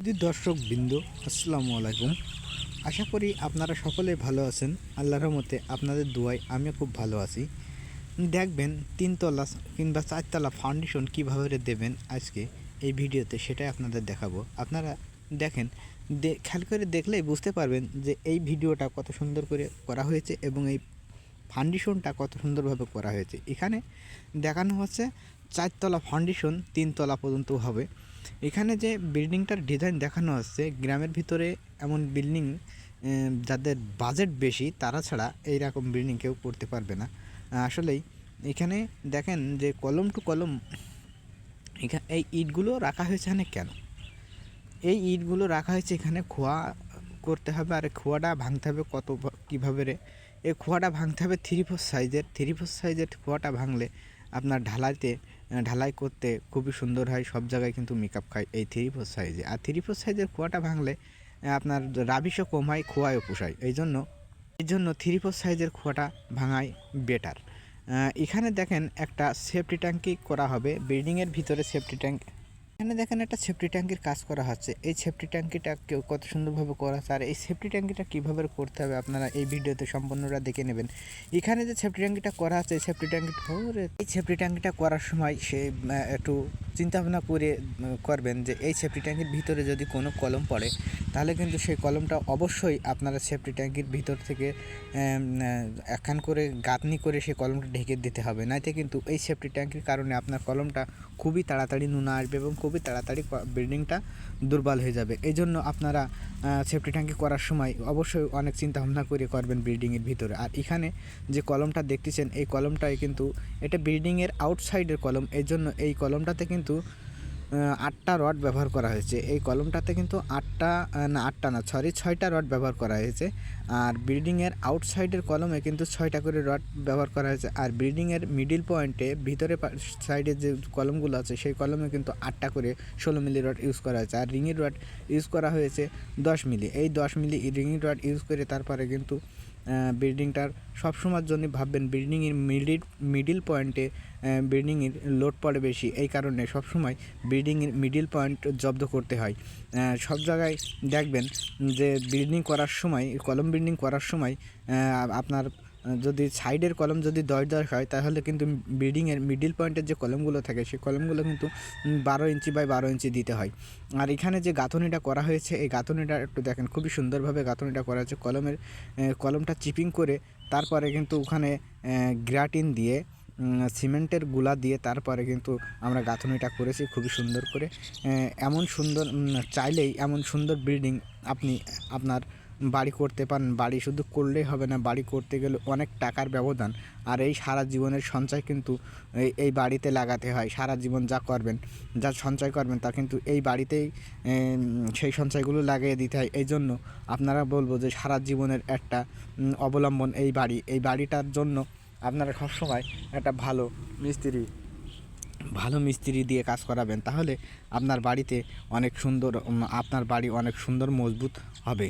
সুধী দর্শকবৃন্দ, আসসালামু আলাইকুম। আশা করি আপনারা সকলে ভালো আছেন। আল্লাহর রহমতে আপনাদের দোয়ায় আমিও খুব ভালো আছি। দেখবেন তিনতলা কিংবা চারতলা ফাউন্ডেশন কীভাবে দেবেন আজকে এই ভিডিওতে, সেটাই আপনাদের দেখাবো। আপনারা দেখেন, খেয়াল করে দেখলেই বুঝতে পারবেন যে এই ভিডিওটা কত সুন্দর করে করা হয়েছে এবং এই ফাউন্ডেশনটা কত সুন্দরভাবে করা হয়েছে। এখানে দেখানো হচ্ছে চারতলা ফাউন্ডেশন 3 তলা পর্যন্ত হবে। এখানে যে বিল্ডিংটার ডিজাইন দেখানো হচ্ছে, গ্রামের ভিতরে এমন বিল্ডিং যাদের বাজেট বেশি তারা ছাড়া এইরকম বিল্ডিং কেউ করতে পারবে না। আসলেই এখানে দেখেন যে কলম টু কলম এখানে এই ইটগুলো রাখা হয়েছে। এখানে কেন এই ইটগুলো রাখা হয়েছে? এখানে খোয়া করতে হবে, আর খোয়াটা ভাঙতে হবে কীভাবে রে? এই খোয়াটা ভাঙতে হবে 3/4 সাইজের খোয়াটা ভাঙলে আপনার ঢালাই করতে খুবই সুন্দর হয়। সব জায়গায় কিন্তু মেকআপ খায় এই 3/4 সাইজে। আর 3/4 সাইজের খোয়াটা ভাঙলে আপনার রাবিশও কম হয়, খোয়ায়ও পোষায়। এই জন্য 3/4 সাইজের খোয়াটা ভাঙাই বেটার। এখানে দেখেন একটা সেফটি ট্যাঙ্কি করা হবে বিল্ডিংয়ের ভিতরে। সেফটি ট্যাঙ্ক এখানে দেখেন একটা সেফটি ট্যাঙ্কির কাজ করা হচ্ছে। এই সেফটি ট্যাঙ্কিটা কত সুন্দরভাবে করা হচ্ছে, আর এই সেফটি ট্যাঙ্কিটা কীভাবে করতে হবে আপনারা এই ভিডিওতে সম্পূর্ণটা দেখে নেবেন। এখানে যে সেফটি ট্যাঙ্কিটা করা আছে, এই সেফটি ট্যাঙ্কিটা করার সময় সে একটু চিন্তাভাবনা করে করবেন যে এই সেফটি ট্যাঙ্কির ভিতরে যদি কোনো কলম পড়ে তাহলে কিন্তু সেই কলমটা অবশ্যই আপনারা সেফটি ট্যাঙ্কির ভিতর থেকে একখান করে গাঁথনি করে সেই কলমটা ঢেকে দিতে হবে। নাইতে কিন্তু এই সেফটি ট্যাঙ্কির কারণে আপনার কলমটা খুবই তাড়াতাড়ি নুনা আসবে এবং খুবই তাড়াতাড়ি বিল্ডিংটা দুর্বল হয়ে যাবে। এই জন্য আপনারা সেফটি ট্যাঙ্কি করার সময় অবশ্যই অনেক চিন্তা ভাবনা করে করবেন বিল্ডিংয়ের ভিতরে। আর এখানে যে কলমটা দেখতেছেন, এই কলমটাই কিন্তু এটা বিল্ডিংয়ের আউটসাইডের কলম। এই জন্য এই কলমটাতে কিন্তু 8টা রড ব্যবহার করা হয়েছে। এই কলমটাতে কিন্তু 6টা রড ব্যবহার করা হয়েছে। আর বিল্ডিংয়ের আউটসাইডের কলমে কিন্তু 6টা করে রড ব্যবহার করা হয়েছে। আর বিল্ডিংয়ের মিডিল পয়েন্টে ভিতরে সাইডে যে কলমগুলো আছে সেই কলমে কিন্তু 8টা করে 16 মিলি রড ইউজ করা হয়েছে। আর রিংয়ের রড ইউজ করা হয়েছে 10 মিলি। এই 10 মিলি রিংয়ের রড ইউজ করে তারপরে কিন্তু বিল্ডিংটার সবসময়ের জন্য ভাববেন বিল্ডিংয়ের মিডিল পয়েন্টে বিল্ডিংয়ের লোড পড়ে বেশি। এই কারণে সবসময় বিল্ডিংয়ের মিডিল পয়েন্ট জব্দ করতে হয়। সব জায়গায় দেখবেন যে কলম বিল্ডিং করার সময় আপনার যদি সাইডের কলম যদি 10 হয় তাহলে কিন্তু বিল্ডিংয়ের মিডিল পয়েন্টের যে কলমগুলো থাকে সেই কলমগুলো কিন্তু 12 ইঞ্চি বাই 12 ইঞ্চি দিতে হয়। আর এখানে যে গাঁথনিটা করা হয়েছে, এই গাঁথনিটা একটু দেখেন, খুবই সুন্দরভাবে গাঁথনিটা করা হয়েছে। কলমটা চিপিং করে তারপরে কিন্তু ওখানে গ্রাটিন দিয়ে সিমেন্টের গুলা দিয়ে তারপরে কিন্তু আমরা গাঁথনিটা করেছি খুবই সুন্দর করে। চাইলেই এমন সুন্দর বিল্ডিং আপনি আপনার বাড়ি করতে পারেন। বাড়ি শুধু করলেই হবে না, বাড়ি করতে গেলে অনেক টাকার ব্যবধান। আর এই সারা জীবনের সঞ্চয় কিন্তু এই বাড়িতে লাগাতে হয়। সারা জীবন যা সঞ্চয় করবেন তা কিন্তু এই বাড়িতেই সেই সঞ্চয়গুলো লাগিয়ে দিতে হয়। এই জন্য আপনারা বলবো যে সারা জীবনের একটা অবলম্বন এই বাড়িটার জন্য আপনারা সবসময় একটা ভালো মিস্ত্রি দিয়ে কাজ করাবেন, তাহলে আপনার বাড়ি অনেক সুন্দর মজবুত হবে।